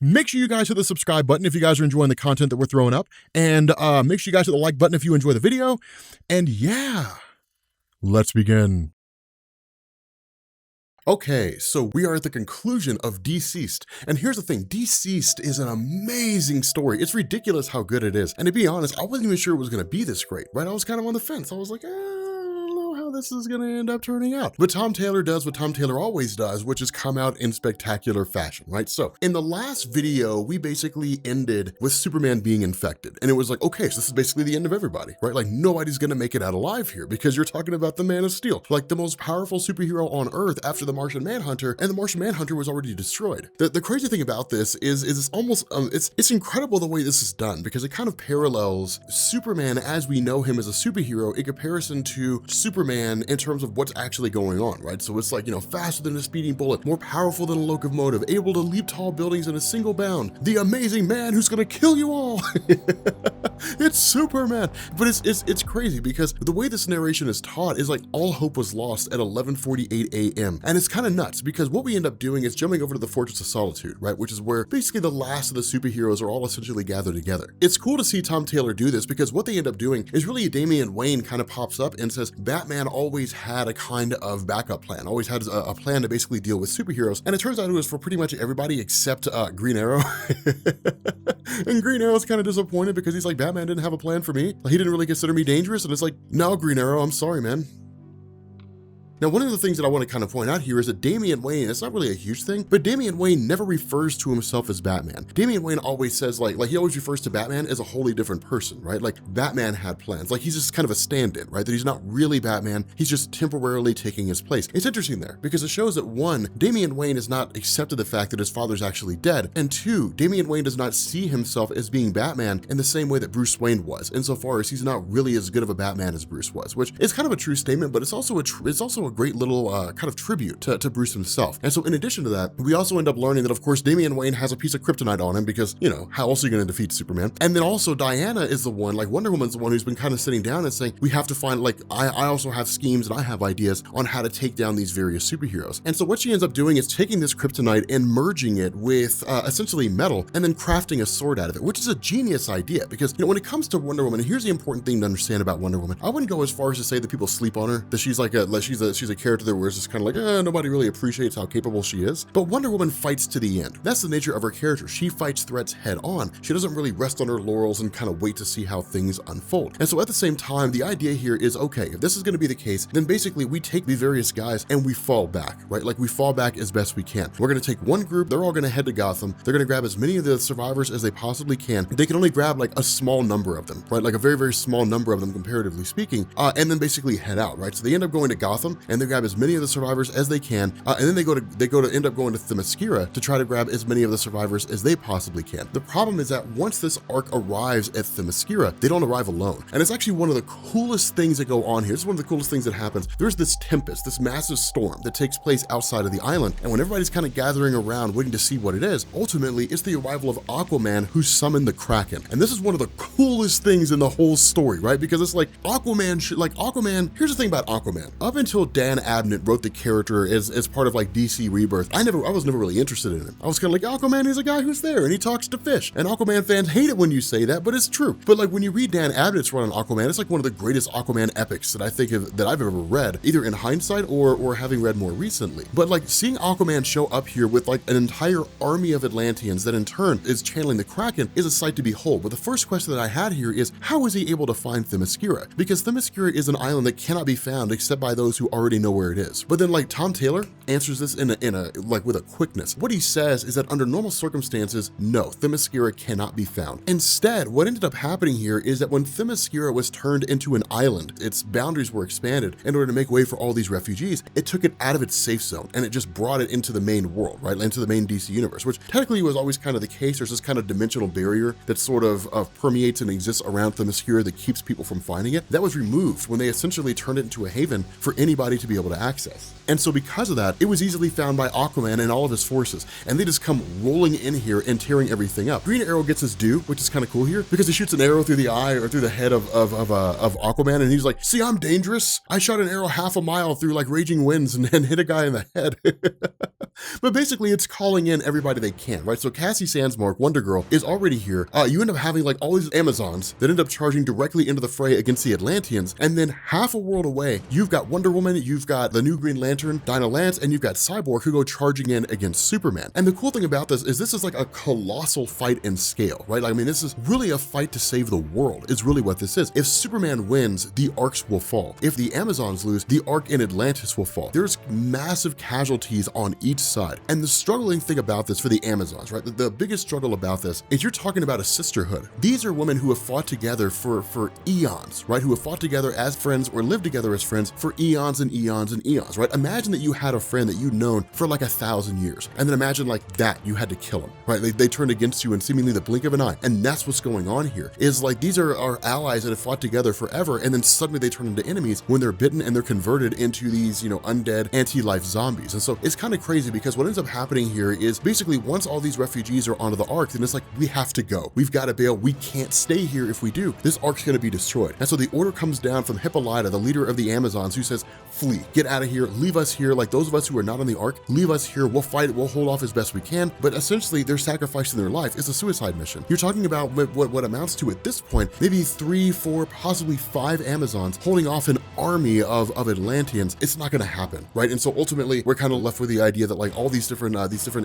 Make sure you guys hit the subscribe button if you guys are enjoying the content that we're throwing up. And make sure you guys hit the like button if you enjoy the video. And yeah, let's begin. Okay, so we are at the conclusion of DCeased. And here's the thing, DCeased is an amazing story. It's ridiculous how good it is. And to be honest, I wasn't even sure it was gonna be this great, right? I was kind of on the fence. I was like, I don't know how this is gonna end up turning out. But Tom Taylor does what Tom Taylor always does, which is come out in spectacular fashion, right? So in the last video, we basically ended with Superman being infected. And it was like, okay, so this is basically the end of everybody, right? Like nobody's gonna make it out alive here because you're talking about the Man of Steel, like the most powerful superhero on Earth after the Martian Manhunter, and the Martian Manhunter was already destroyed. The crazy thing about this is it's almost, it's incredible the way this is done because it kind of parallels Superman as we know him as a superhero in comparison to Superman in terms of what's actually going on, right? So it's like, you know, faster than a speeding bullet, more powerful than a locomotive, able to leap tall buildings in a single bound, the amazing man who's gonna kill you all. It's Superman. But it's crazy because the way this narration is taught is like all hope was lost at 11:48 a.m. And it's kind of nuts because what we end up doing is jumping over to the Fortress of Solitude, right? Which is where basically the last of the superheroes are all essentially gathered together. It's cool to see Tom Taylor do this because what they end up doing is really Damian Wayne kind of pops up and says, Batman always had a kind of backup plan, always had a plan to basically deal with superheroes. And it turns out it was for pretty much everybody except Green Arrow. And Green Arrow's kind of disappointed because he's like, Batman didn't have a plan for me. Like, he didn't really consider me dangerous. And it's like, no, Green Arrow, I'm sorry, man. Now, one of the things that I want to kind of point out here is that Damian Wayne, it's not really a huge thing, but Damian Wayne never refers to himself as Batman. Damian Wayne always says like he always refers to Batman as a wholly different person, right? Like Batman had plans, like he's just kind of a stand-in, right? That he's not really Batman, he's just temporarily taking his place. It's interesting there because it shows that one, Damian Wayne has not accepted the fact that his father's actually dead, and two, Damian Wayne does not see himself as being Batman in the same way that Bruce Wayne was, insofar as he's not really as good of a Batman as Bruce was, which is kind of a true statement, but it's also a great little kind of tribute to Bruce himself. And so in addition to that, we also end up learning that of course Damian Wayne has a piece of kryptonite on him because, you know, how else are you going to defeat Superman? And then also Diana is the one, like Wonder Woman's the one who's been kind of sitting down and saying, we have to find, like, I also have schemes and I have ideas on how to take down these various superheroes. And so what she ends up doing is taking this kryptonite and merging it with essentially metal and then crafting a sword out of it, which is a genius idea because, you know, when it comes to Wonder Woman, and here's the important thing to understand about Wonder Woman, I wouldn't go as far as to say that people sleep on her, that she's like she's a character that where it's just kind of like, nobody really appreciates how capable she is. But Wonder Woman fights to the end. That's the nature of her character. She fights threats head on. She doesn't really rest on her laurels and kind of wait to see how things unfold. And so at the same time, the idea here is, okay, if this is going to be the case, then basically we take the various guys and we fall back, right? Like we fall back as best we can. We're going to take one group, they're all going to head to Gotham. They're going to grab as many of the survivors as they possibly can. They can only grab like a small number of them, right? Like a very, very small number of them comparatively speaking, and then basically head out, right? So they end up going to Gotham and they grab as many of the survivors as they can, and then they end up going to Themyscira to try to grab as many of the survivors as they possibly can. The problem is that once this arc arrives at Themyscira, they don't arrive alone. And it's actually one of the coolest things that go on here. It's one of the coolest things that happens. There's this tempest, this massive storm that takes place outside of the island. And when everybody's kind of gathering around waiting to see what it is, ultimately it's the arrival of Aquaman who summoned the Kraken. And this is one of the coolest things in the whole story, right? Because it's like Aquaman, here's the thing about Aquaman. Up until Dan Abnett wrote the character as part of like DC Rebirth, I was never really interested in him. I was kind of like, Aquaman is a guy who's there and he talks to fish. And Aquaman fans hate it when you say that, but it's true. But like when you read Dan Abnett's run on Aquaman, it's like one of the greatest Aquaman epics that I think that I've ever read, either in hindsight or having read more recently. But like seeing Aquaman show up here with like an entire army of Atlanteans that in turn is channeling the Kraken is a sight to behold. But the first question that I had here is, how is he able to find Themyscira? Because Themyscira is an island that cannot be found except by those who already know where it is. But then like Tom Taylor answers this in a like with a quickness. What he says is that under normal circumstances, no, Themyscira cannot be found. Instead, what ended up happening here is that when Themyscira was turned into an island, its boundaries were expanded in order to make way for all these refugees. It took it out of its safe zone and it just brought it into the main world, right? Into the main DC universe, which technically was always kind of the case. There's this kind of dimensional barrier that sort of permeates and exists around Themyscira that keeps people from finding it. That was removed when they essentially turned it into a haven for anybody to be able to access. And so because of that, it was easily found by Aquaman and all of his forces, and they just come rolling in here and tearing everything up. Green Arrow gets his due, which is kind of cool here, because he shoots an arrow through the eye or through the head of Aquaman, and he's like, see, I'm dangerous. I shot an arrow half a mile through like raging winds and hit a guy in the head. But basically it's calling in everybody they can, right? So Cassie Sandsmark, Wonder Girl, is already here. You end up having like all these Amazons that end up charging directly into the fray against the Atlanteans, and then half a world away, you've got Wonder Woman, you've got the new Green Lantern, Dinah Lance, and you've got Cyborg who go charging in against Superman. And the cool thing about this is like a colossal fight in scale, right? Like, I mean, this is really a fight to save the world, is really what this is. If Superman wins, the arcs will fall. If the Amazons lose, the arc in Atlantis will fall. There's massive casualties on each side. And the struggling thing about this for the Amazons, right? The biggest struggle about this is you're talking about a sisterhood. These are women who have fought together for eons, right? Who have fought together as friends or lived together as friends for eons and eons and eons, right? Imagine that you had a friend that you'd known for like 1,000 years. And then imagine like that, you had to kill him, right? They turned against you in seemingly the blink of an eye. And that's what's going on here, is like these are our allies that have fought together forever, and then suddenly they turn into enemies when they're bitten and they're converted into these, you know, undead anti-life zombies. And so it's kind of crazy because what ends up happening here is basically once all these refugees are onto the ark, then it's like, we have to go. We've got to bail. We can't stay here. If we do, this ark's going to be destroyed. And so the order comes down from Hippolyta, the leader of the Amazons, who says, flee, get out of here, leave us here. Like those of us who are not on the ark, leave us here. We'll fight it. We'll hold off as best we can. But essentially they're sacrificing their life. It's a suicide mission. You're talking about what amounts to at this point, maybe 3, 4, possibly 5 Amazons holding off an army of Atlanteans. It's not going to happen, right? And so ultimately we're kind of left with the idea that like all these different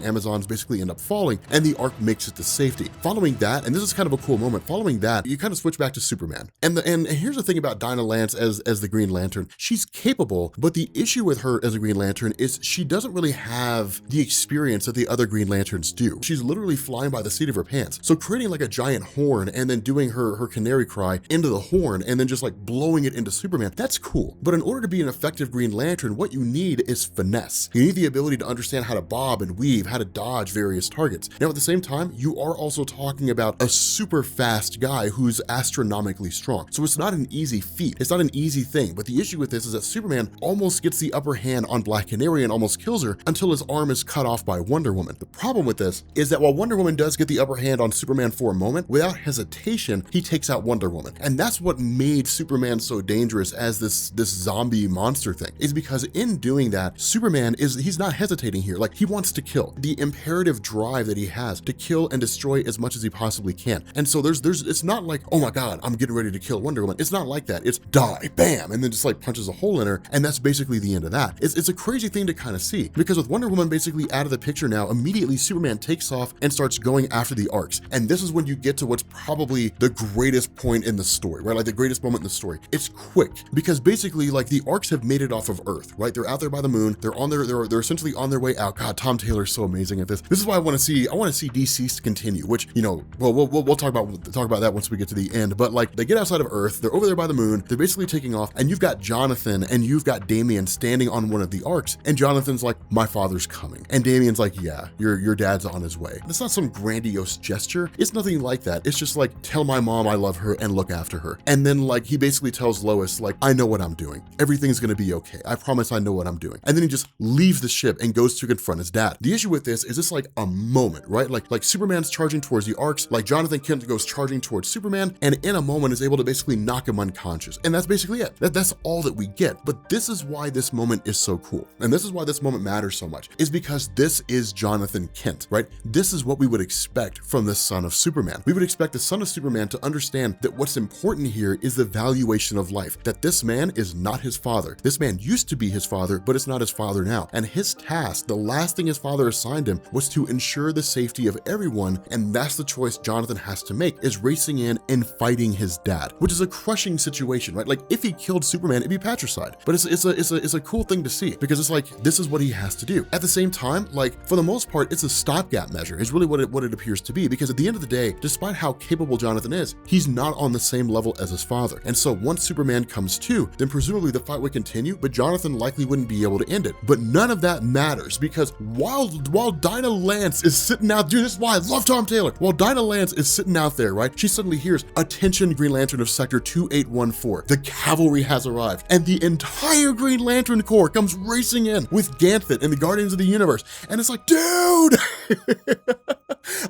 Amazons basically end up falling and the ark makes it to safety. Following that, and this is kind of a cool moment, following that, you kind of switch back to Superman. And here's the thing about Dinah Lance as the Green Lantern. She's capable, but the issue with her as a Green Lantern is she doesn't really have the experience that the other Green Lanterns do. She's literally flying by the seat of her pants. So creating like a giant horn and then doing her canary cry into the horn and then just like blowing it into Superman, that's cool. But in order to be an effective Green Lantern, what you need is finesse. You need the ability to understand how to bob and weave, how to dodge various targets. Now at the same time, you are also talking about a super fast guy who's astronomically strong. So it's not an easy feat. It's not an easy thing. But the issue with this is that Superman almost gets the upper hand on Black Canary and almost kills her until his arm is cut off by Wonder Woman. The problem with this is that while Wonder Woman does get the upper hand on Superman for a moment, without hesitation, he takes out Wonder Woman. And that's what made Superman so dangerous as this zombie monster thing, is because in doing that, Superman he's not hesitating here. Like, he wants to kill. The imperative drive that he has to kill and destroy as much as he possibly can. And so it's not like, oh my God, I'm getting ready to kill Wonder Woman. It's not like that. It's die, bam, and then just like punches a hole in her. And that's basically the end of that. It's a crazy thing to kind of see, because with Wonder Woman basically out of the picture now, immediately Superman takes off and starts going after the arcs. And this is when you get to what's probably the greatest point in the story, right? Like the greatest moment in the story. It's quick, because basically like the arcs have made it off of Earth, right? They're out there by the moon. They're essentially on their way out. God, Tom Taylor's so amazing at this. This is why I want to see DCeased continue, which, you know, well, we'll talk about that once we get to the end. But like, they get outside of Earth, they're over there by the moon, they're basically taking off, and you've got Jonathan and you've got Damian standing on one of the arcs, and Jonathan's like, my father's coming. And Damian's like, yeah, your dad's on his way. It's not some grandiose gesture. It's nothing like that. It's just like, tell my mom I love her and look after her. And then like, he basically tells Lois, like, I know what I'm doing. Everything's gonna be okay. I promise I know what I'm doing. And then he just leaves the ship and goes to confront his dad. The issue with this is it's like a moment, right? Like Superman's charging towards the arcs, like Jonathan Kent goes charging towards Superman, and in a moment is able to basically knock him unconscious. And that's basically it. That's all that we get. But this is why this moment is so cool. And this is why this moment matters so much, is because this is Jonathan Kent, right? This is what we would expect from the son of Superman. We would expect the son of Superman to understand that what's important here is the valuation of life, that this man is not his father. This man used to be his father, but it's not his father now. And his task, the last thing his father assigned him, was to ensure the safety of everyone. And that's the choice Jonathan has to make, is racing in and fighting his dad, which is a crushing situation, right? Like, if he killed Superman, it'd be patricide. But it's a cool thing to see, because it's like, this is what he has to do. At the same time, like, for the most part, it's a stopgap measure, is really what it appears to be, because at the end of the day, despite how capable Jonathan is, he's not on the same level as his father. And so once Superman comes to, then presumably the fight would continue, but Jonathan likely wouldn't be able to end it. But none of that matters, because while Dinah Lance is sitting out, dude, this is why I love Tom Taylor. While Dinah Lance is sitting out there, right, she suddenly hears, attention Green Lantern of Sector 2814, the cavalry has arrived, and the entire Green Lantern Corps comes racing in with Ganthet and the Guardians of the Universe. And it's like, dude,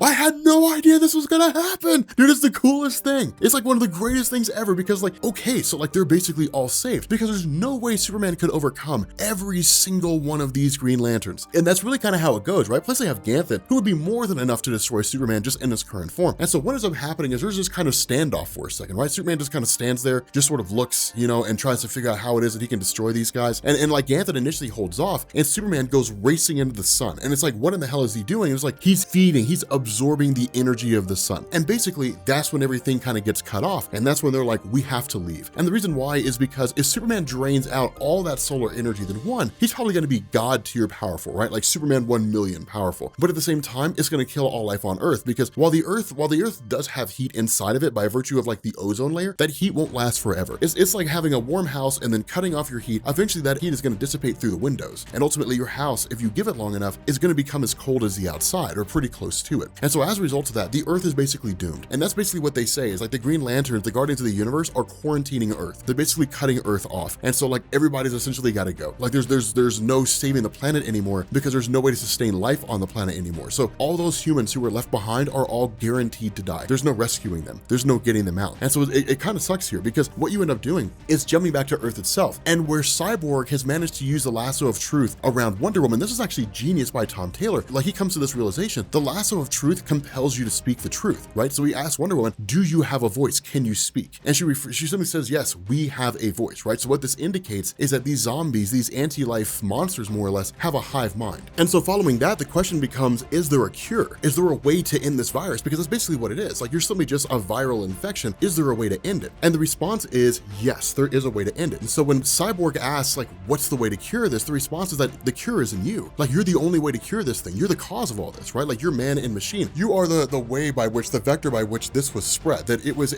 I had no idea this was gonna happen. Dude, it's the coolest thing. It's like one of the greatest things ever, because like, okay, so like they're basically all saved, because there's no way Superman could overcome every single one of these Green Lanterns. Lanterns. And that's really kind of how it goes, right? Plus they have Ganthet, who would be more than enough to destroy Superman just in his current form. And so what ends up happening is there's this kind of standoff for a second, right? Superman just kind of stands there, just sort of looks, you know, and tries to figure out how it is that he can destroy these guys. And like Ganthet initially holds off, and Superman goes racing into the sun. And it's like, what in the hell is he doing? It's like, he's feeding, he's absorbing the energy of the sun. And basically that's when everything kind of gets cut off. And that's when they're like, we have to leave. And the reason why is because if Superman drains out all that solar energy, then one, he's probably going to be God tier powerful, right? Like Superman 1 million powerful. But at the same time, it's going to kill all life on Earth, because while the Earth does have heat inside of it by virtue of like the ozone layer, that heat won't last forever. It's like having a warm house and then cutting off your heat. Eventually that heat is going to dissipate through the windows. And ultimately your house, if you give it long enough, is going to become as cold as the outside, or pretty close to it. And so as a result of that, the Earth is basically doomed. And that's basically what they say, is like the Green Lanterns, the Guardians of the Universe, are quarantining Earth. They're basically cutting Earth off. And so like everybody's essentially got to go. Like there's no saving the planet anymore, because there's no way to sustain life on the planet anymore. So all those humans who were left behind are all guaranteed to die. There's no rescuing them. There's no getting them out. And so it kind of sucks here, because what you end up doing is jumping back to Earth itself. And where Cyborg has managed to use the lasso of truth around Wonder Woman, this is actually genius by Tom Taylor. Like he comes to this realization, the lasso of truth compels you to speak the truth, right? So he asks Wonder Woman, do you have a voice? Can you speak? And she simply says, yes, we have a voice, right? So what this indicates is that these zombies, these anti-life monsters more or less, have a hive mind. And so following that, the question becomes, is there a cure? Is there a way to end this virus? Because that's basically what it is. Like you're simply just a viral infection. Is there a way to end it? And the response is, yes, there is a way to end it. And so when Cyborg asks, like, what's the way to cure this? The response is that the cure is in you. Like you're the only way to cure this thing. You're the cause of all this, right? Like you're man and machine. You are the way by which, the vector by which this was spread. That it was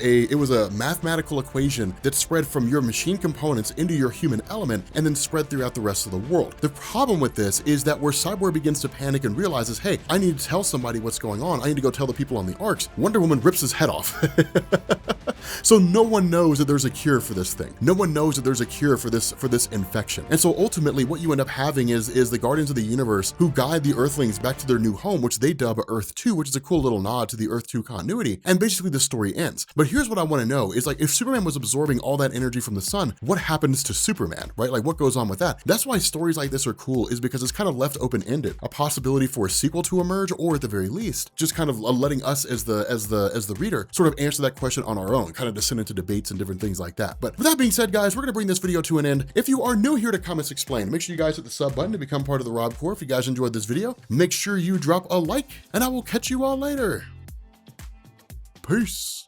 a mathematical equation that spread from your machine components into your human element and then spread throughout the rest of the world. The problem with this is that where Cyborg begins to panic and realizes, hey, I need to tell somebody what's going on. I need to go tell the people on the arcs. Wonder Woman rips his head off. So no one knows that there's a cure for this thing. No one knows that there's a cure for this infection. And so ultimately what you end up having is the Guardians of the Universe who guide the Earthlings back to their new home, which they dub Earth 2, which is a cool little nod to the Earth 2 continuity. And basically the story ends. But here's what I want to know is, like, if Superman was absorbing all that energy from the sun, what happens to Superman, right? Like what goes on with that? That's why stories like this are cool, is because it's kind of left open-ended. A possibility for a sequel to emerge, or at the very least, just kind of letting us as the reader sort of answer that question on our own, kind of descend into debates and different things like that. But with that being said, guys, we're gonna bring this video to an end. If you are new here to Comics Explained, make sure you guys hit the sub button to become part of the Rob Corps. If you guys enjoyed this video, make sure you drop a like, and I will catch you all later. Peace.